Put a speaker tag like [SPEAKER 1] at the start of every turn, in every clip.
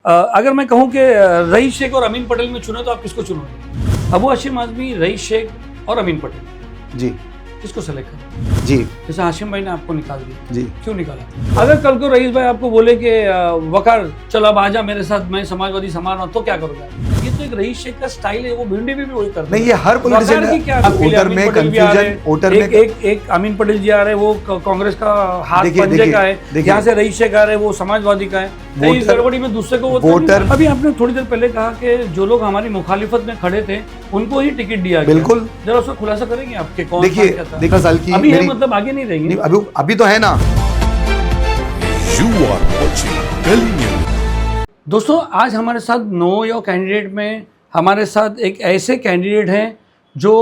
[SPEAKER 1] अगर मैं कहूं कि रईस शेख और अमीन पटेल में चुने तो आप किसको चुनोगे? अबू हाशिम आज़मी, रईस शेख और अमीन पटेल,
[SPEAKER 2] जी
[SPEAKER 1] किसको सेलेक्ट करें?
[SPEAKER 2] जी
[SPEAKER 1] जैसे हाशिम भाई ने आपको निकाल दिया,
[SPEAKER 2] जी
[SPEAKER 1] क्यों निकाला? अगर कल को रईस भाई आपको बोले कि वकार चल अब आजा मेरे साथ, मैं समाजवादी संभाल रहा हूं, तो क्या करोगे? ये तो एक रईस शेख का स्टाइल है, वो भिंडी भी वही करता है।
[SPEAKER 2] नहीं, ये हर पॉलिटिशियन
[SPEAKER 1] की क्या
[SPEAKER 2] वोटर में कंफ्यूजन, वोटर में
[SPEAKER 1] एक अमीन पटेल जी आ रहे हैं, वो कांग्रेस का हाथ पंजे का है, यहाँ से रईस शेख आ रहे हैं, वो समाजवादी का है। इस गड़बड़ी में दूसरे को वोटर। अभी आपने थोड़ी देर पहले कहा कि जो लोग हमारी मुखालिफत में खड़े थे उनको ही टिकट दिया गया।
[SPEAKER 2] बिल्कुल,
[SPEAKER 1] जरा उसका खुलासा करेंगे आपके कौन?
[SPEAKER 2] देखिए साल की
[SPEAKER 1] अभी है, मतलब आगे नहीं रहेंगे।
[SPEAKER 2] अभी तो है ना।
[SPEAKER 3] You are watching Delhi News।
[SPEAKER 1] दोस्तों, आज हमारे साथ नो योर कैंडिडेट में हमारे साथ एक ऐसे कैंडिडेट हैं जो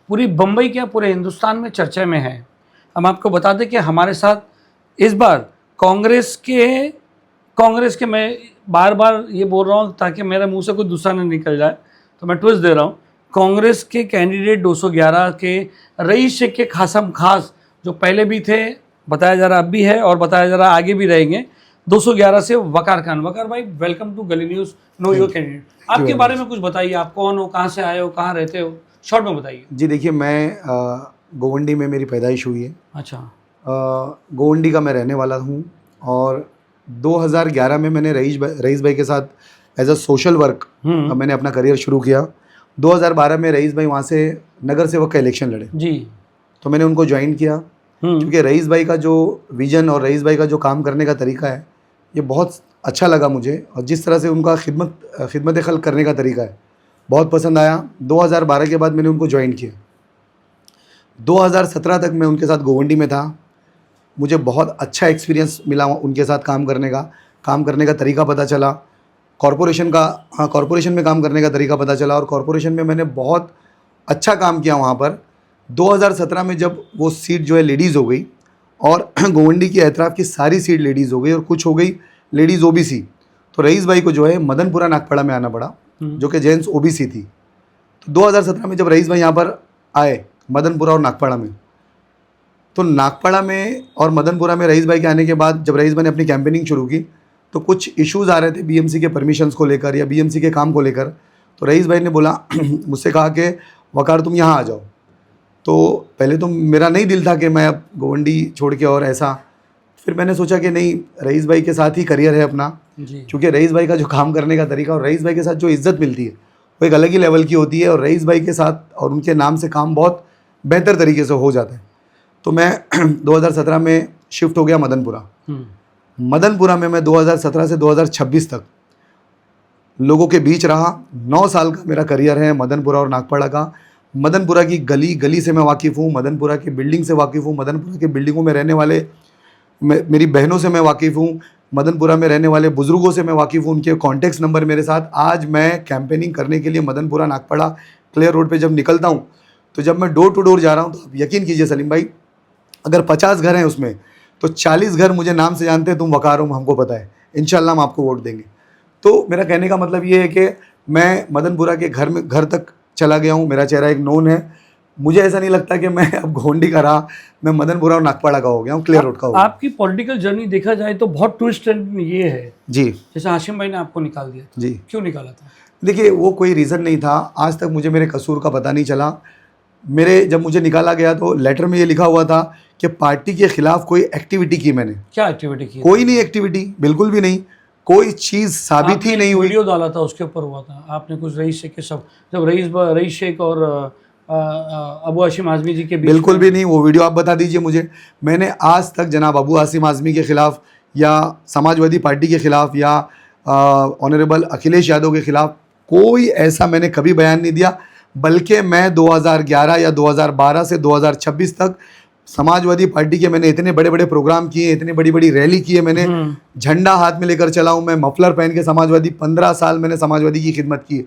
[SPEAKER 1] पूरी बम्बई क्या पूरे हिंदुस्तान में चर्चा में है। हम आपको बता दें कि हमारे साथ इस बार कांग्रेस के मैं बार बार ये बोल रहा हूँ ताकि मेरे मुंह से कोई दूसरा न निकल जाए, तो मैं ट्विस्ट दे रहा हूँ। कांग्रेस के कैंडिडेट 211 के रईस शेख के खासम खास जो पहले भी थे, बताया जा रहा अब भी है और बताया जा रहा आगे भी रहेंगे, 211 से वकार खान। वकार भाई, वेलकम टू गली न्यूज़ नो योर कैंडिडेट। आपके बारे में कुछ बताइए, आप कौन हो, कहाँ से आए हो, कहाँ रहते हो, शॉर्ट में बताइए।
[SPEAKER 2] जी देखिए, मैं गोवंडी में मेरी पैदाइश हुई है।
[SPEAKER 1] अच्छा।
[SPEAKER 2] गोवंडी का मैं रहने वाला हूँ और 2011 में मैंने रईस भाई के साथ एज अ सोशल वर्क मैंने अपना करियर शुरू किया। 2012 में रईस भाई वहाँ से नगर सेवक का इलेक्शन लड़े
[SPEAKER 1] जी, तो
[SPEAKER 2] मैंने उनको ज्वाइन किया क्योंकि रईस भाई का जो विजन और रईस भाई का जो काम करने का तरीका है ये बहुत अच्छा लगा मुझे, और जिस तरह से उनका खिदमत खल्क करने का तरीका है बहुत पसंद आया। 2012 के बाद मैंने उनको ज्वाइन किया। 2017 तक मैं उनके साथ गोवंडी में था। मुझे बहुत अच्छा एक्सपीरियंस मिला उनके साथ काम करने का तरीका पता चला, कॉरपोरेशन में काम करने का तरीका पता चला, और कॉरपोरेशन में मैंने बहुत अच्छा काम किया वहाँ पर। 2017 में जब वो सीट जो है लेडीज़ हो गई और गोवंडी की एतराफ़ की सारी सीट लेडीज़ हो गई और कुछ हो गई लेडीज़ ओबीसी, तो रईस भाई को जो है मदनपुरा नागपाड़ा में आना पड़ा जो कि जेंट्स ओबीसी थी। तो 2017 में जब रईस भाई यहाँ पर आए मदनपुरा और नागपाड़ा में, तो नागपाड़ा में और मदनपुरा में रईस भाई के आने के बाद जब रईस भाई ने अपनी कैंपेनिंग शुरू की तो कुछ इश्यूज़ आ रहे थे बीएमसी के परमिशंस को लेकर या बीएमसी के काम को लेकर। तो रईस भाई ने बोला मुझसे कहा कि वकार तुम यहाँ आ जाओ। तो पहले तो मेरा नहीं दिल था कि मैं अब गोवंडी छोड़ के और ऐसा, फिर मैंने सोचा कि नहीं, रईस भाई के साथ ही करियर है अपना, क्योंकि रईस भाई का जो काम करने का तरीका और रईस भाई के साथ जो इज़्ज़त मिलती है वो एक अलग ही लेवल की होती है, और रईस भाई के साथ और उनके नाम से काम बहुत बेहतर तरीके से हो जाता है। तो मैं 2017 में शिफ्ट हो गया मदनपुरा। मदनपुरा में मैं 2017 से 2026 तक लोगों के बीच रहा। 9 साल का मेरा करियर है मदनपुरा और नागपाड़ा का। मदनपुरा की गली से मैं वाकिफ़ हूँ, मदनपुरा की बिल्डिंग से वाकिफ़ हूँ, मदनपुरा की बिल्डिंगों में रहने वाले मेरी बहनों से मैं वाकिफ़ हूँ, मदनपुरा में रहने वाले बुज़ुर्गों से मैं वाकिफ़ हूँ, उनके कॉन्टेक्ट नंबर मेरे साथ। आज मैं कैंपेनिंग करने के लिए मदनपुरा नागपाड़ा क्लियर रोड पे जब निकलता हूँ, तो जब मैं डोर टू डोर जा रहा हूँ, तो आप यकीन कीजिए सलीम भाई, अगर 50 घर हैं उसमें तो 40 घर मुझे नाम से जानते हैं, तुम वकार हो, हमको पता है, इंशाल्लाह हम आपको वोट देंगे। तो मेरा कहने का मतलब ये है कि मैं मदनपुरा के घर तक चला गया हूँ, मेरा चेहरा एक नोन है। मुझे ऐसा नहीं लगता कि मैं अब गोवंडी का रहा, मैं मदनपुरा और नागपाड़ा का हो गया हूँ, क्लियर रोड का हो गया।
[SPEAKER 1] आपकी पॉलिटिकल जर्नी देखा जाए तो बहुत ट्विस्ट ये है
[SPEAKER 2] जी,
[SPEAKER 1] जैसे हाशिम भाई ने आपको निकाल दिया था।
[SPEAKER 2] जी,
[SPEAKER 1] क्यों निकाला था?
[SPEAKER 2] देखिए, वो कोई रीज़न नहीं था, आज तक मुझे मेरे कसूर का पता नहीं चला। जब मुझे निकाला गया तो लेटर में ये लिखा हुआ था कि पार्टी के खिलाफ कोई एक्टिविटी की मैंने।
[SPEAKER 1] क्या एक्टिविटी की? कोई
[SPEAKER 2] नहीं एक्टिविटी, बिल्कुल भी नहीं, कोई चीज़ साबित ही नहीं हुई।
[SPEAKER 1] वीडियो डाला था, उसके ऊपर हुआ था, आपने कुछ रईस शेख के सब, जब रईस शेख और अबू हाशिम आज़मी जी के बीच,
[SPEAKER 2] बिल्कुल भी नहीं। वो वीडियो आप बता दीजिए मुझे। मैंने आज तक जनाब अबू हाशिम आज़मी के ख़िलाफ़ या समाजवादी पार्टी के ख़िलाफ़ या ऑनरेबल अखिलेश यादव के ख़िलाफ़ कोई ऐसा मैंने कभी बयान नहीं दिया, बल्कि मैं 2011 या 2012 से 2026 तक समाजवादी पार्टी के मैंने इतने बड़े बड़े प्रोग्राम किए, इतनी बड़ी बड़ी रैली की है मैंने, झंडा हाथ में लेकर चला हूँ मैं, मफलर पहन के समाजवादी, 15 साल मैंने समाजवादी की खिदमत की है।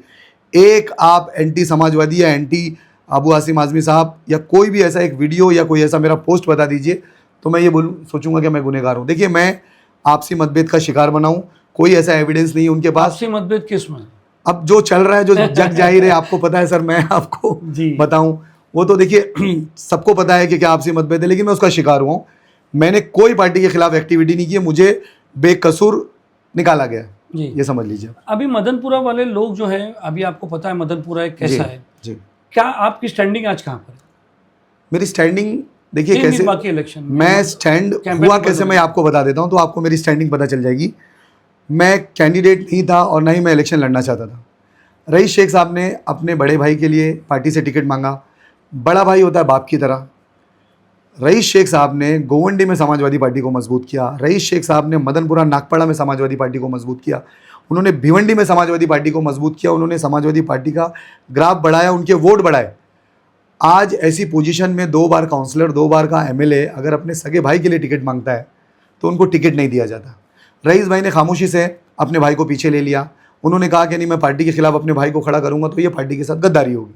[SPEAKER 2] एक आप एंटी समाजवादी या एंटी अबू हाशिम आज़मी साहब या कोई भी ऐसा एक वीडियो या कोई ऐसा मेरा पोस्ट बता दीजिए तो मैं ये सोचूंगा कि मैं गुनहगार हूँ। देखिए, मैं आपसी मतभेद का शिकार बना हूँ, कोई ऐसा एविडेंस नहीं है उनके पास।
[SPEAKER 1] आपसी मतभेद किस में?
[SPEAKER 2] अब जो चल रहा है, जो जग जाहिर है, आपको पता है सर, मैं आपको बताऊं, वो तो देखिए सबको पता है कि क्या आपसी मतभेद है, लेकिन मैं उसका शिकार हुआ हूँ। मैंने कोई पार्टी के खिलाफ एक्टिविटी नहीं की, मुझे बेकसूर निकाला गया।
[SPEAKER 1] जी।
[SPEAKER 2] ये समझ लीजिए।
[SPEAKER 1] अभी मदनपुरा वाले लोग जो है, अभी आपको पता है मदनपुरा एक कैसा है,
[SPEAKER 2] जी।
[SPEAKER 1] क्या आपकी स्टैंडिंग आज कहाँ पर है?
[SPEAKER 2] मेरी स्टैंडिंग देखिए
[SPEAKER 1] नहीं,
[SPEAKER 2] कैसे,
[SPEAKER 1] नहीं, बाकी इलेक्शन में
[SPEAKER 2] मैं स्टैंड
[SPEAKER 1] कैंपेन
[SPEAKER 2] हुआ
[SPEAKER 1] में
[SPEAKER 2] कैसे
[SPEAKER 1] बदल
[SPEAKER 2] मैं आपको बता देता हूँ, तो आपको मेरी स्टैंडिंग पता चल जाएगी। मैं कैंडिडेट नहीं था और ना ही मैं इलेक्शन लड़ना चाहता था। रईस शेख साहब ने अपने बड़े भाई के लिए पार्टी से टिकट मांगा। बड़ा भाई होता है बाप की तरह। रईस शेख साहब ने गोवंडी में समाजवादी पार्टी को मजबूत किया। रईस शेख साहब ने मदनपुरा नागपाड़ा में समाजवादी पार्टी को मजबूत किया। उन्होंने भिवंडी में समाजवादी पार्टी को मजबूत किया। उन्होंने समाजवादी पार्टी का ग्राफ बढ़ाया, उनके वोट बढ़ाए। आज ऐसी पोजीशन में 2 बार काउंसलर, 2 बार का एमएलए अगर अपने सगे भाई के लिए टिकट मांगता है तो उनको टिकट नहीं दिया जाता। रईस भाई ने खामोशी से अपने भाई को पीछे ले लिया। उन्होंने कहा कि नहीं, मैं पार्टी के खिलाफ अपने भाई को खड़ा करूंगा तो ये पार्टी के साथ गद्दारी होगी।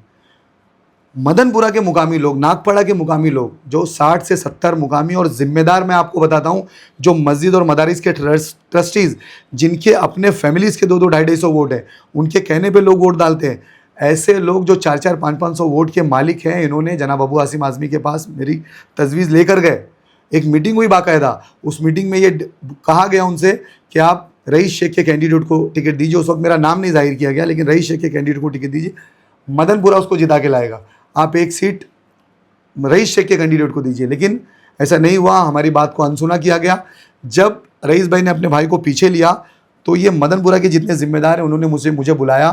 [SPEAKER 2] मदनपुरा के मुकामी लोग, नागपाड़ा के मुकामी लोग, जो 60 से 70 मुकामी और जिम्मेदार, मैं आपको बताता हूँ, जो मस्जिद और मदारिस के ट्रस्टीज़, जिनके अपने फैमिलीज़ के 2-2, 250 वोट है, उनके कहने पे लोग वोट डालते हैं। ऐसे लोग जो 4-4, 500 वोट के मालिक हैं, इन्होंने जनाब अबू आसिम आज़मी के पास मेरी तजवीज़ लेकर गए। एक मीटिंग हुई बाकायदा। उस मीटिंग में ये कहा गया उनसे कि आप रईस शेख के कैंडिडेट को टिकट दीजिए। उस वक्त मेरा नाम नहीं जाहिर किया गया, लेकिन रईस शेख के कैंडिडेट को टिकट दीजिए, मदनपुरा उसको जिता के लाएगा। आप एक सीट रईस शेख के कैंडिडेट को दीजिए। लेकिन ऐसा नहीं हुआ, हमारी बात को अनसुना किया गया। जब रईस भाई ने अपने भाई को पीछे लिया तो ये मदनपुरा के जितने जिम्मेदार हैं उन्होंने मुझे बुलाया।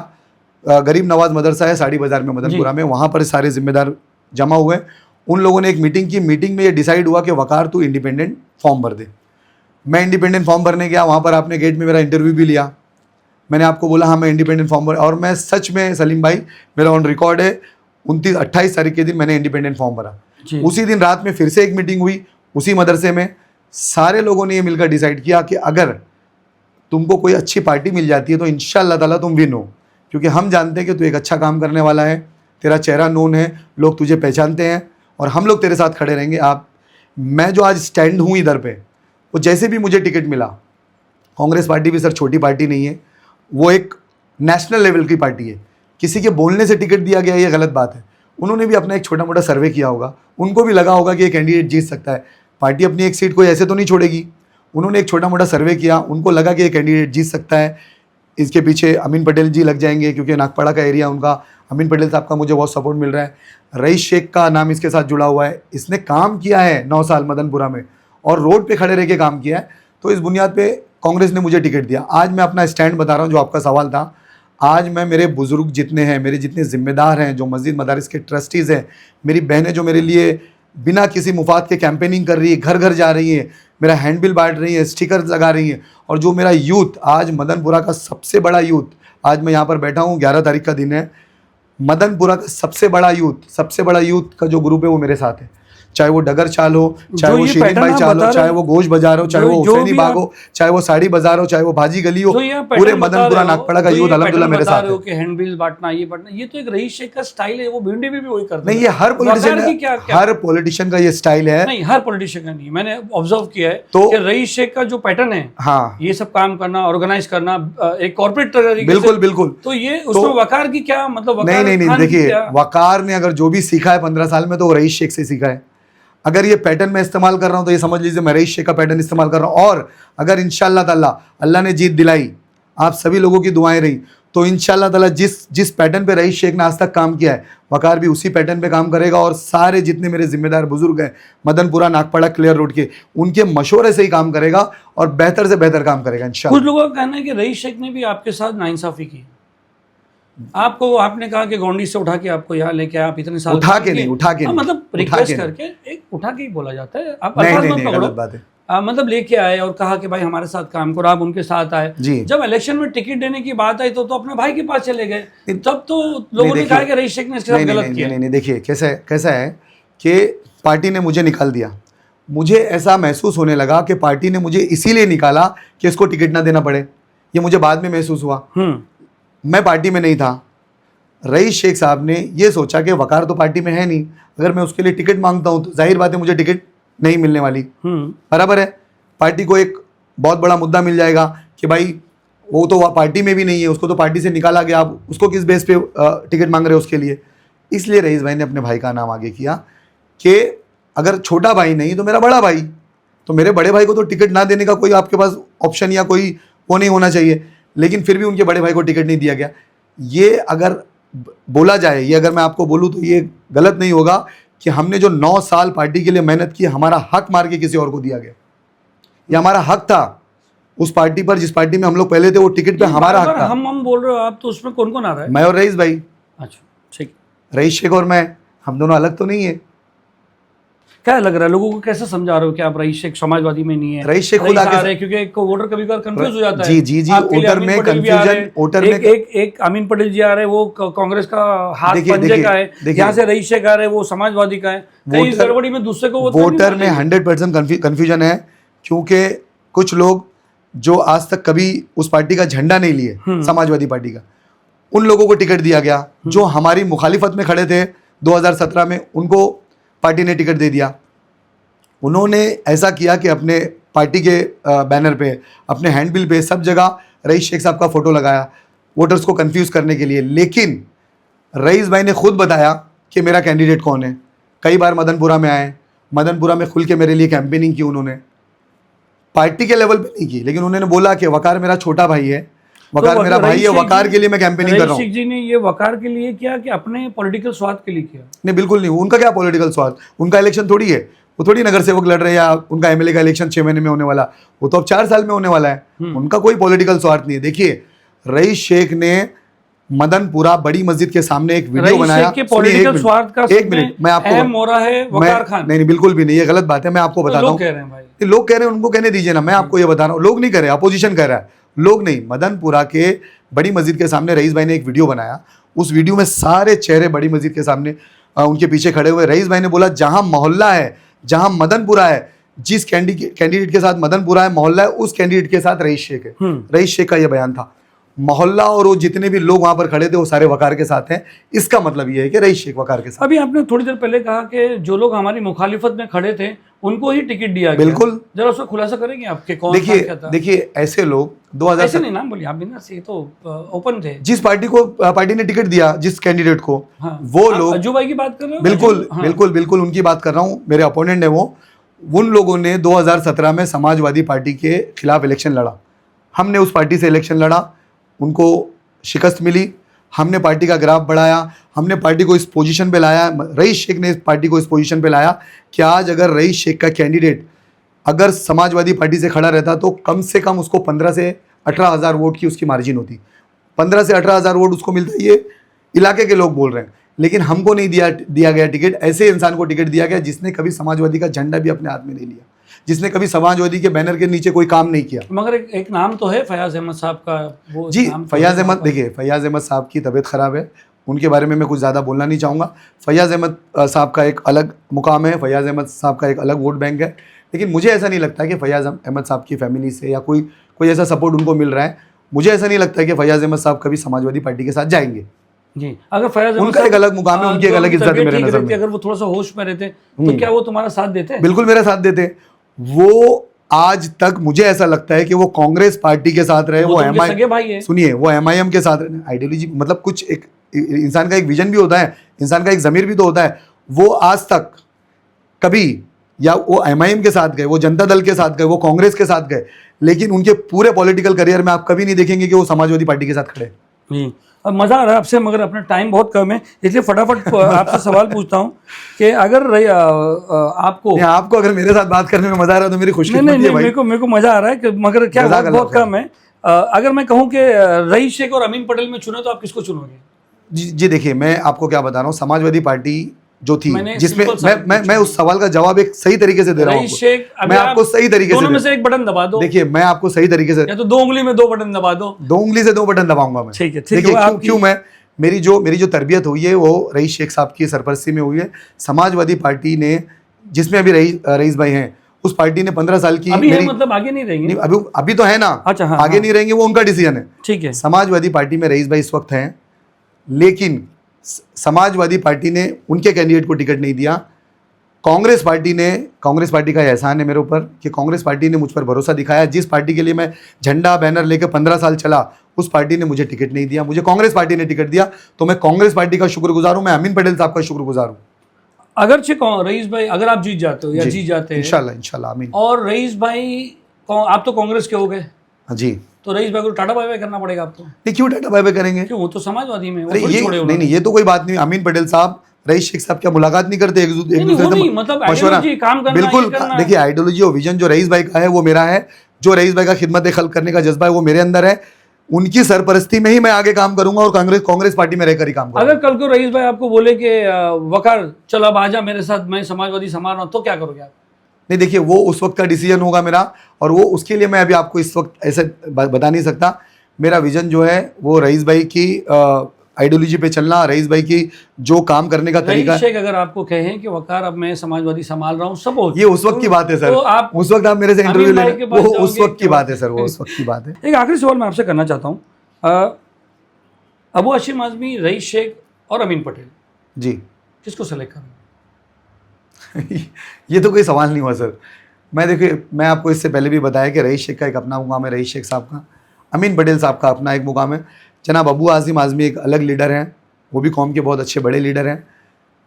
[SPEAKER 2] गरीब नवाज मदरसा है साड़ी बाज़ार में मदनपुरा में, वहाँ पर सारे जिम्मेदार जमा हुए। उन लोगों ने एक मीटिंग की। मीटिंग में ये डिसाइड हुआ कि वकार तू इंडिपेंडेंट फॉर्म भर दे। मैं इंडिपेंडेंट फॉर्म भरने गया। वहाँ पर आपने गेट में मेरा इंटरव्यू भी लिया। मैंने आपको बोला हाँ मैं इंडिपेंडेंट फॉर्म भर, और मैं सच में सलीम भाई, मेरा ऑन रिकॉर्ड है, 28 तारीख के दिन मैंने इंडिपेंडेंट फॉर्म भरा। उसी दिन रात में फिर से एक मीटिंग हुई उसी मदरसे में। सारे लोगों ने ये मिलकर डिसाइड किया कि अगर तुमको कोई अच्छी पार्टी मिल जाती है तो इंशाअल्लाह ताला तुम विन हो, क्योंकि हम जानते हैं कि तू एक अच्छा काम करने वाला है, तेरा चेहरा नोन है, लोग तुझे पहचानते हैं और हम लोग तेरे साथ खड़े रहेंगे। मैं जो आज स्टैंड हूँ इधर पे, वो जैसे भी मुझे टिकट मिला, कांग्रेस पार्टी भी सर छोटी पार्टी नहीं है, वो एक नेशनल लेवल की पार्टी है। किसी के बोलने से टिकट दिया गया ये गलत बात है। उन्होंने भी अपना एक छोटा मोटा सर्वे किया होगा, उनको भी लगा होगा कि ये कैंडिडेट जीत सकता है। पार्टी अपनी एक सीट कोई ऐसे तो नहीं छोड़ेगी। उन्होंने एक छोटा मोटा सर्वे किया, उनको लगा कि ये कैंडिडेट जीत सकता है। इसके पीछे अमीन पटेल जी लग जाएंगे, क्योंकि नागपाड़ा का एरिया उनका, अमीन पटेल साहब का मुझे बहुत सपोर्ट मिल रहा है। रईस शेख का नाम इसके साथ जुड़ा हुआ है। इसने काम किया है 9 साल मदनपुरा में और रोड पे खड़े रह के काम किया है। तो इस बुनियाद पे कांग्रेस ने मुझे टिकट दिया। आज मैं अपना स्टैंड बता रहा हूँ, जो आपका सवाल था। आज मैं, मेरे बुज़ुर्ग जितने हैं, मेरे जितने ज़िम्मेदार हैं, जो मस्जिद मदारिस के ट्रस्टीज़ हैं, मेरी बहनें जो मेरे लिए बिना किसी मुफाद के कैंपेनिंग कर रही है, घर घर जा रही है, मेरा हैंडबिल बांट रही है, स्टिकर लगा रही है, और जो मेरा यूथ, आज मदनपुरा का सबसे बड़ा यूथ, आज मैं यहाँ पर बैठा हूँ, 11 तारीख का दिन है, मदनपुरा का सबसे बड़ा यूथ का जो ग्रुप है वो मेरे साथ है। चाहे वो डगर चाल हो, चाहे वो शिरीन भाई चाल हो, चाहे वो गोश बाजार हो, चाहे वो हुसैनी बाग हो, चाहे वो साड़ी बाजार हो, चाहे वो भाजी गली हो, पूरे मदनपुरा नागपाड़ा का यूथ अल्हम्दुलिल्लाह मेरे साथ है।
[SPEAKER 1] हैंडबिल बांटना, ये बांटना, ये तो एक रईस शेख का स्टाइल है। वो भिंडी भी वही करते हैं।
[SPEAKER 2] नहीं, ये हर पॉलिटिशियन का ये स्टाइल है।
[SPEAKER 1] नहीं, हर पॉलिटिशियन का नहीं, मैंने ऑब्जर्व किया है
[SPEAKER 2] तो
[SPEAKER 1] कि रईस शेख का जो पैटर्न है,
[SPEAKER 2] हाँ,
[SPEAKER 1] ये सब काम करना, ऑर्गेनाइज करना, एक कॉर्पोरेट तरीके
[SPEAKER 2] बिल्कुल बिल्कुल।
[SPEAKER 1] तो ये उसमें वकार की क्या मतलब?
[SPEAKER 2] नहीं, देखिए, वकार ने अगर जो भी सीखा है 15 साल में, तो रईस शेख से सीखा है। अगर ये पैटर्न मैं इस्तेमाल कर रहा हूं तो ये समझ लीजिए मैं रईस शेख का पैटर्न इस्तेमाल कर रहा हूं। और अगर इंशाअल्लाह ताला अल्लाह ने जीत दिलाई, आप सभी लोगों की दुआएं रही, तो इंशाअल्लाह ताला जिस पैटर्न पे रईस शेख ने आज तक काम किया है, वकार भी उसी पैटर्न पे काम करेगा। और सारे जितने मेरे जिम्मेदार बुजुर्ग हैं मदनपुरा नागपाड़ा क्लियर रोड के, उनके मशवरे से ही काम करेगा और बेहतर से बेहतर काम करेगा इंशाअल्लाह।
[SPEAKER 1] कुछ लोगों का कहना है कि रईस शेख ने भी आपके साथ नाइंसाफी की। आपको, आपने कहा कि गोंडी से उठा के आपको यहाँ लेके आप इतने साल
[SPEAKER 2] उठा के नहीं,
[SPEAKER 1] मतलब रिक्वेस्ट करके, एक उठा के ही बोला जाता है, आप
[SPEAKER 2] नहीं, गलत बात है।
[SPEAKER 1] मतलब लेके आए और कहा कि भाई हमारे साथ काम करो, आप उनके साथ आए। जब इलेक्शन में टिकट देने की बात आई तो अपने भाई के पास चले गए, तब तो लोगों ने कहा कि रईस शेख ने इसके साथ गलत किया।
[SPEAKER 2] नहीं, देखिए कैसा है कि पार्टी ने मुझे निकाल दिया। मुझे ऐसा महसूस होने लगा कि पार्टी ने मुझे इसीलिए निकाला कि इसको टिकट ना देना पड़े। ये मुझे बाद में महसूस हुआ। मैं पार्टी में नहीं था। रईस शेख साहब ने ये सोचा कि वकार तो पार्टी में है नहीं, अगर मैं उसके लिए टिकट मांगता हूं तो जाहिर बात है मुझे टिकट नहीं मिलने वाली। बराबर है, पार्टी को एक बहुत बड़ा मुद्दा मिल जाएगा कि भाई वो तो पार्टी में भी नहीं है, उसको तो पार्टी से निकाला गया, आप उसको किस बेस पे टिकट मांग रहे हो उसके लिए। इसलिए रईस भाई ने अपने भाई का नाम आगे किया कि अगर छोटा भाई नहीं तो मेरा बड़ा भाई, तो मेरे बड़े भाई को तो टिकट ना देने का कोई आपके पास ऑप्शन या कोई वो नहीं होना चाहिए। लेकिन फिर भी उनके बड़े भाई को टिकट नहीं दिया गया। ये अगर बोला जाए, ये अगर मैं आपको बोलूँ तो ये गलत नहीं होगा कि हमने जो 9 साल पार्टी के लिए मेहनत की, हमारा हक मार के किसी और को दिया गया। ये हमारा हक था उस पार्टी पर, जिस पार्टी में हम लोग पहले थे, वो टिकट पे हमारा हक था।
[SPEAKER 1] हम बोल रहे हो आप, तो उसमें कौन कौन आ रहा है?
[SPEAKER 2] मैं और रईस भाई।
[SPEAKER 1] अच्छा, ठीक।
[SPEAKER 2] रईस शेख और मैं, हम दोनों अलग तो नहीं है।
[SPEAKER 1] क्या लग रहा है लोगों को, कैसे समझा रहे हो कि आप रईस शेख समाजवादी में नहीं है?
[SPEAKER 2] रईस शेख खुद आके,
[SPEAKER 1] क्योंकि एक वोटर कभी कभार कंफ्यूज हो जाता है।
[SPEAKER 2] जी जी जी, वोटर में कंफ्यूजन, वोटर में
[SPEAKER 1] एक अमीन पटेल जी आ रहे हैं, वो कांग्रेस का हाथ पंजे का है, यहाँ से रईस शेख आ रहे हैं, वो समाजवादी का है। कहीं इस गड़बड़ी में दूसरे को
[SPEAKER 2] वोटर में 100% कंफ्यूजन है, क्योंकि कुछ लोग जो आज तक कभी उस पार्टी का झंडा नहीं लिए, समाजवादी पार्टी का, उन लोगों को टिकट दिया गया। जो हमारी मुखालिफत में खड़े थे 2017 में, उनको पार्टी ने टिकट दे दिया। उन्होंने ऐसा किया कि अपने पार्टी के बैनर पे, अपने हैंडबिल पे, सब जगह रईस शेख साहब का फोटो लगाया वोटर्स को कंफ्यूज करने के लिए। लेकिन रईस भाई ने खुद बताया कि मेरा कैंडिडेट कौन है। कई बार मदनपुरा में आए, मदनपुरा में खुल के मेरे लिए कैंपेनिंग की उन्होंने, पार्टी के लेवल पे नहीं की, लेकिन उन्होंने बोला कि वकार मेरा छोटा भाई है, वकार मेरा भाई है, वकार के लिए मैं कैंपेनिंग कर रहा हूँ।
[SPEAKER 1] रईस शेख जी ने ये वकार के लिए किया कि अपने पॉलिटिकल स्वार्थ के लिए किया? नहीं,
[SPEAKER 2] बिल्कुल नहीं। उनका क्या पॉलिटिकल स्वार्थ? उनका इलेक्शन थोड़ी है, वो थोड़ी नगर सेवक लड़ रहे हैं, या उनका एमएलए का इलेक्शन 6 महीने में होने वाला, वो तो अब 4 साल में होने वाला है। उनका कोई पॉलिटिकल स्वार्थ नहीं है। देखिए, रईस शेख ने मदनपुरा बड़ी मस्जिद के सामने एक वीडियो बनाया।
[SPEAKER 1] पॉलिटिकल स्वार्थ का
[SPEAKER 2] एक मिनट, मैं आपको,
[SPEAKER 1] हो रहा है वकार खान।
[SPEAKER 2] नहीं, बिल्कुल भी नहीं, ये गलत बात है। मैं आपको बताता हूँ, लोग कह रहे हैं, उनको कहने दीजिए ना, मैं आपको ये बता रहा हूँ। लोग नहीं कह रहे, अपोजिशन कह रहा है, लोग नहीं। मदनपुरा के बड़ी मस्जिद के सामने रईस भाई ने एक वीडियो बनाया। उस वीडियो में सारे चेहरे बड़ी मस्जिद के सामने उनके पीछे खड़े हुए। रईस भाई ने बोला, जहां मोहल्ला है, जहां मदनपुरा है, जिस कैंडिडेट के साथ मदनपुरा है, मोहल्ला है, उस कैंडिडेट के साथ रईस शेख है। रईस शेख का यह बयान था। मोहल्ला और वो जितने भी लोग वहां पर खड़े थे, वो सारे वकार के साथ हैं। इसका मतलब ये है कि रईस शेख वकार के साथ।
[SPEAKER 1] अभी आपने थोड़ी देर पहले कहा कि जो लोग हमारी मुखालिफत में खड़े थे उनको ही टिकट दिया गया।
[SPEAKER 2] बिल्कुल,
[SPEAKER 1] जरा उसका खुलासा करेंगे आपके कौन?
[SPEAKER 2] देखिए ऐसे लोग 2000
[SPEAKER 1] ऐसे नहीं नाम बोलिए आप, बिना से तो ओपन थे।
[SPEAKER 2] जिस पार्टी ने टिकट दिया, जिस कैंडिडेट को, वो लोग,
[SPEAKER 1] अज्जू भाई की बात कर रहे हो?
[SPEAKER 2] बिल्कुल उनकी बात कर रहा हूँ। मेरे अपोनेंट है वो। उन लोगों ने 2017 में समाजवादी पार्टी के खिलाफ इलेक्शन लड़ा। हमने उस पार्टी से इलेक्शन लड़ा, उनको शिकस्त मिली। हमने पार्टी का ग्राफ बढ़ाया, हमने पार्टी को इस पोजीशन पे लाया। रईस शेख ने इस पार्टी को इस पोजीशन पे लाया कि आज अगर रईस शेख का कैंडिडेट अगर समाजवादी पार्टी से खड़ा रहता तो कम से कम उसको 15 से 18 हज़ार वोट की उसकी मार्जिन होती। 15 से 18 हज़ार वोट उसको मिलता, ये इलाके के लोग बोल रहे हैं। लेकिन हमको नहीं दिया गया टिकट। ऐसे इंसान को टिकट दिया गया जिसने कभी समाजवादी का झंडा भी अपने हाथ में नहीं लिया, जिसने कभी समाजवादी के बैनर के नीचे कोई काम नहीं किया।
[SPEAKER 1] मगर एक नाम तो है फयाज अहमद साहब का। वो
[SPEAKER 2] जी, फयाज अहमद, देखिए फयाज अहमद साहब की तबीयत ख़राब है, उनके बारे में मैं कुछ ज़्यादा बोलना नहीं चाहूँगा। फयाज अहमद साहब का एक अलग मुकाम है, फयाज अहमद साहब का एक अलग वोट बैंक है। लेकिन मुझे ऐसा नहीं लगता कि फयाज अहमद साहब की फैमिली से या कोई ऐसा सपोर्ट उनको मिल रहा है। मुझे ऐसा नहीं लगता कि फयाज अहमद साहब कभी समाजवादी पार्टी के साथ जाएंगे।
[SPEAKER 1] जी, अगर फयाज
[SPEAKER 2] उनका एक अलग मुकाम है, उनकी एक अलग इज्जत है मेरे नजर में।
[SPEAKER 1] अगर वो थोड़ा सा होश में रहते तो क्या वो तुम्हारा साथ देते?
[SPEAKER 2] बिल्कुल मेरा साथ देते। वो आज तक मुझे ऐसा लगता है कि वो कांग्रेस पार्टी के साथ रहे, वो सुनिए, वो एमआईएम के साथ रहे। आइडियोलॉजी मतलब कुछ एक इंसान का एक विजन भी होता है, इंसान का एक ज़मीर भी तो होता है। वो आज तक कभी या वो एमआईएम के साथ गए, वो जनता दल के साथ गए, वो कांग्रेस के साथ गए, लेकिन उनके पूरे पॉलिटिकल करियर में आप कभी नहीं देखेंगे कि वो समाजवादी पार्टी के साथ खड़े।
[SPEAKER 1] अब मज़ा आ रहा है आपसे, मगर अपना टाइम बहुत कम है, इसलिए फटाफट आपसे सवाल पूछता हूँ कि अगर आपको
[SPEAKER 2] अगर मेरे साथ बात करने में मजा आ रहा है तो मेरी खुशी नहीं,
[SPEAKER 1] मेरे को मजा आ रहा है, मगर क्या बहुत कम है। अगर मैं कहूँ कि रईस शेख और अमीन पटेल में चुने तो आप किसको चुनोगे?
[SPEAKER 2] जी देखिए, मैं आपको क्या बता रहा हूँ, समाजवादी पार्टी जो थी, जिसमें मैं उस सवाल का जवाब एक सही तरीके से दे रहा हूँ। मैं आपको सही तरीके से,
[SPEAKER 1] दोनों में से एक बटन दबा दो।
[SPEAKER 2] देखिए, मैं आपको सही तरीके से,
[SPEAKER 1] या तो 2 उंगली में 2 बटन दबा दो।
[SPEAKER 2] 2 उंगली से 2 बटन दबाऊंगा मैं।
[SPEAKER 1] ठीक है।
[SPEAKER 2] क्यों मैं, मेरी जो तरबियत हुई है वो रईस शेख साहब की सरपरस्ती में हुई है। समाजवादी पार्टी ने, जिसमें अभी रईस भाई हैं, उस पार्टी ने 15 साल की
[SPEAKER 1] मतलब आगे नहीं रहेंगे?
[SPEAKER 2] अभी तो है ना।
[SPEAKER 1] अच्छा,
[SPEAKER 2] आगे नहीं रहेंगे, वो उनका डिसीजन है।
[SPEAKER 1] ठीक है।
[SPEAKER 2] समाजवादी पार्टी में रईस भाई इस वक्त हैं, लेकिन समाजवादी पार्टी ने उनके कैंडिडेट को टिकट नहीं दिया। कांग्रेस पार्टी का एहसान है मेरे ऊपर कि कांग्रेस पार्टी ने मुझ पर भरोसा दिखाया। जिस पार्टी के लिए मैं झंडा बैनर लेकर 15 साल चला, उस पार्टी ने मुझे टिकट नहीं दिया, मुझे कांग्रेस पार्टी ने टिकट दिया। तो मैं कांग्रेस पार्टी का शुक्रगुजार हूं, मैं अमीन पटेल साहब का शुक्रगुजार हूं।
[SPEAKER 1] अगरचे रईस भाई, अगर आप जीत जाते हो या जीत जाते हैं
[SPEAKER 2] इंशाल्लाह आमीन।
[SPEAKER 1] और रईस भाई आप तो कांग्रेस के हो गए
[SPEAKER 2] जी,
[SPEAKER 1] तो रईस भाई को टाटा बाय बाय करना पड़ेगा आपको।
[SPEAKER 2] नहीं, क्यों टाटा बाय बाय करेंगे?
[SPEAKER 1] क्यों, वो तो समाजवादी में, वो
[SPEAKER 2] अरे
[SPEAKER 1] थोड़ी
[SPEAKER 2] ये
[SPEAKER 1] छोड़े
[SPEAKER 2] नहीं
[SPEAKER 1] उन्होंने।
[SPEAKER 2] नहीं, ये तो कोई बात नहीं। अमीन पटेल साहब, रईस शेख साहब क्या मुलाकात नहीं करते एक दूसरे
[SPEAKER 1] वो नहीं,
[SPEAKER 2] से
[SPEAKER 1] मतलब
[SPEAKER 2] मशवरा?
[SPEAKER 1] ideology, काम करना,
[SPEAKER 2] बिल्कुल।
[SPEAKER 1] ये करना।
[SPEAKER 2] देखिए, आइडियोलॉजी और विजन जो रईस भाई का है वो मेरा है, जो रईस भाई का खिदमत खल्क करने का जज्बा है वो मेरे अंदर है। उनकी सरपरस्ती में ही मैं आगे काम करूंगा और कांग्रेस पार्टी में रहकर ही काम करूंगा।
[SPEAKER 1] अगर कल को रईस भाई आपको बोले कि वकार चल अब आजा मेरे साथ, मैं समाजवादी संभाल रहा हूँ, तो क्या करोगे आप?
[SPEAKER 2] नहीं, देखिए, वो उस वक्त का डिसीजन होगा मेरा, और वो उसके लिए मैं अभी आपको इस वक्त ऐसे बता नहीं सकता। मेरा विजन जो है वो रईस भाई की आइडियोलॉजी पे चलना, रईस भाई की जो काम करने का तरीका
[SPEAKER 1] रईस शेख अगर आपको कहें कि वकार अब मैं समाजवादी संभाल रहा हूँ, सपोज,
[SPEAKER 2] ये उस वक्त की बात है सर।
[SPEAKER 1] तो आप
[SPEAKER 2] उस वक्त आप मेरे से इंटरव्यू
[SPEAKER 1] अमीन
[SPEAKER 2] ले
[SPEAKER 1] भाई
[SPEAKER 2] रहे
[SPEAKER 1] के
[SPEAKER 2] हैं,
[SPEAKER 1] पास
[SPEAKER 2] वो उस
[SPEAKER 1] जाओगे
[SPEAKER 2] वक्त की
[SPEAKER 1] क्यों?
[SPEAKER 2] बात है सर, वो उस वक्त की बात है।
[SPEAKER 1] एक आखिरी सवाल मैं आपसे करना चाहता हूँ, अबू हाशिम आजमी, रईस शेख और अमीन पटेल,
[SPEAKER 2] जी।
[SPEAKER 1] किसको सेलेक्ट करूँ?
[SPEAKER 2] ये तो कोई सवाल नहीं हुआ सर। देखिए, मैं आपको इससे पहले भी बताया कि रईस शेख का एक अपना मुकाम है, रईस शेख साहब का, अमीन पटेल साहब का अपना एक मुकाम है, जनाब अबू हाशिम आजमी एक अलग लीडर हैं, वो भी कौम के बहुत अच्छे बड़े लीडर हैं।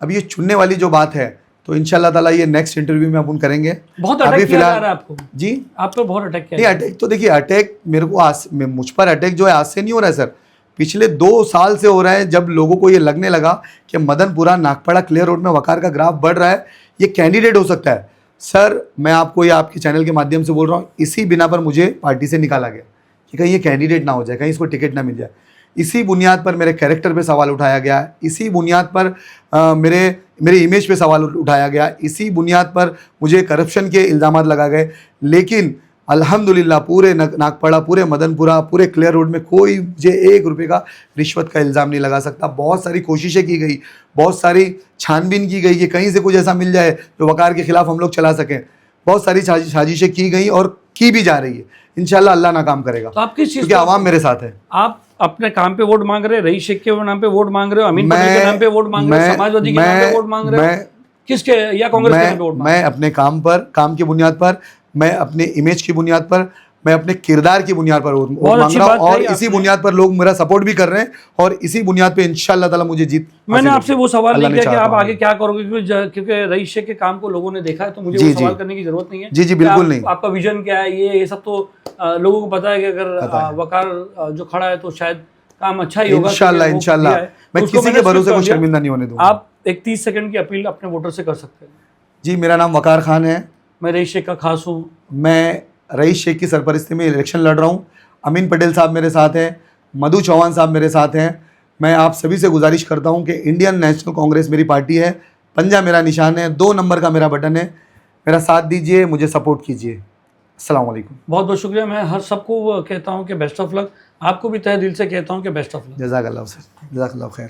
[SPEAKER 2] अब ये चुनने वाली जो बात है, तो इंशाल्लाह ताला ये नेक्स्ट इंटरव्यू में अपन करेंगे।
[SPEAKER 1] बहुत अटैक किया जा रहा है आपको
[SPEAKER 2] जी,
[SPEAKER 1] आप पे बहुत अटैक किया
[SPEAKER 2] नहीं, अटैक तो देखिए, अटैक मेरे को मुझ पर अटैक जो है आज से नहीं हो रहा है सर, पिछले 2 साल से हो रहा है। जब लोगों को ये लगने लगा कि मदनपुरा नागपाड़ा क्लियर रोड में वकार का ग्राफ बढ़ रहा है, ये कैंडिडेट हो सकता है सर, मैं आपको ये आपके चैनल के माध्यम से बोल रहा हूँ, इसी बिना पर मुझे पार्टी से निकाला गया कि कहीं ये कैंडिडेट ना हो जाए, कहीं इसको टिकट ना मिल जाए। इसी बुनियाद पर मेरे कैरेक्टर पे सवाल उठाया गया, इसी बुनियाद पर मेरे इमेज पे सवाल उठाया गया, इसी बुनियाद पर मुझे करप्शन के इल्ज़ामात लगा गए। लेकिन अल्हम्दुलिल्लाह पूरे नागपाड़ा, पूरे मदनपुरा, पूरे क्लियर रोड में कोई मुझे 1 रुपये का रिश्वत का इल्ज़ाम नहीं लगा सकता। बहुत सारी कोशिशें की गई, बहुत सारी छानबीन की गई कि कहीं से कुछ ऐसा मिल जाए जो वकार के खिलाफ हम लोग चला सकें। बहुत सारी साजिशें की गई और की भी जा रही है। इंशाल्लाह अल्लाह नाकाम करेगा,
[SPEAKER 1] तो आप किस चीज़
[SPEAKER 2] क्योंकि आवाम मेरे साथ है।
[SPEAKER 1] आप अपने काम पे वोट मांग रहे हैं, रईस शेख के नाम पे वोट मांग रहे हो, अमीन पटेल के नाम पे वोट मांग रहे हो, समाजवादी के नाम पे वोट मांग रहे हो, किसके, या कांग्रेस के नाम पे वोट मांग रहे हो?
[SPEAKER 2] मैं अपने काम की बुनियाद पर, मैं अपने इमेज की बुनियाद पर, मैं अपने किरदार की बुनियाद पर वोट मांग रहा हूँ, और इसी बुनियाद पर लोग मेरा सपोर्ट भी कर रहे हैं, और इसी बुनियाद पे इंशाल्लाह ताला मुझे जीत।
[SPEAKER 1] मैंने आपसे वो सवाल नहीं किया कि आप आगे क्या करोगे, क्योंकि रईस शेख के काम को लोगों ने देखा है, तो मुझे वो सवाल करने की जरूरत नहीं है।
[SPEAKER 2] जी, बिल्कुल नहीं।
[SPEAKER 1] आपका विजन क्या है, ये सब तो लोगों को पता है कि अगर वकार जो खड़ा है तो शायद काम अच्छा ही होगा।
[SPEAKER 2] इंशाल्लाह मैं किसी के भरोसे को शर्मिंदा नहीं होने दूंगा।
[SPEAKER 1] आप एक 30 सेकंड की अपील अपने वोटर से कर सकते हैं।
[SPEAKER 2] जी, मेरा नाम वकार खान है,
[SPEAKER 1] मैं रईस शेख का खास हूँ,
[SPEAKER 2] मैं रईस शेख की सरपरस्ती में इलेक्शन लड़ रहा हूँ। अमीन पटेल साहब मेरे साथ हैं, मधु चौहान साहब मेरे साथ हैं। मैं आप सभी से गुजारिश करता हूँ कि इंडियन नेशनल कांग्रेस मेरी पार्टी है, पंजा मेरा निशान है, 2 नंबर का मेरा बटन है, मेरा साथ दीजिए, मुझे सपोर्ट कीजिए। अस्सलाम वालेकुम।
[SPEAKER 1] बहुत बहुत शुक्रिया। मैं हर सबको कहता हूँ कि बेस्ट ऑफ लक, आपको भी तहे दिल से कहता हूँ कि बेस्ट ऑफ लक।
[SPEAKER 2] जज़ाकल्लाह सर, जज़ाकल्लाह खैर।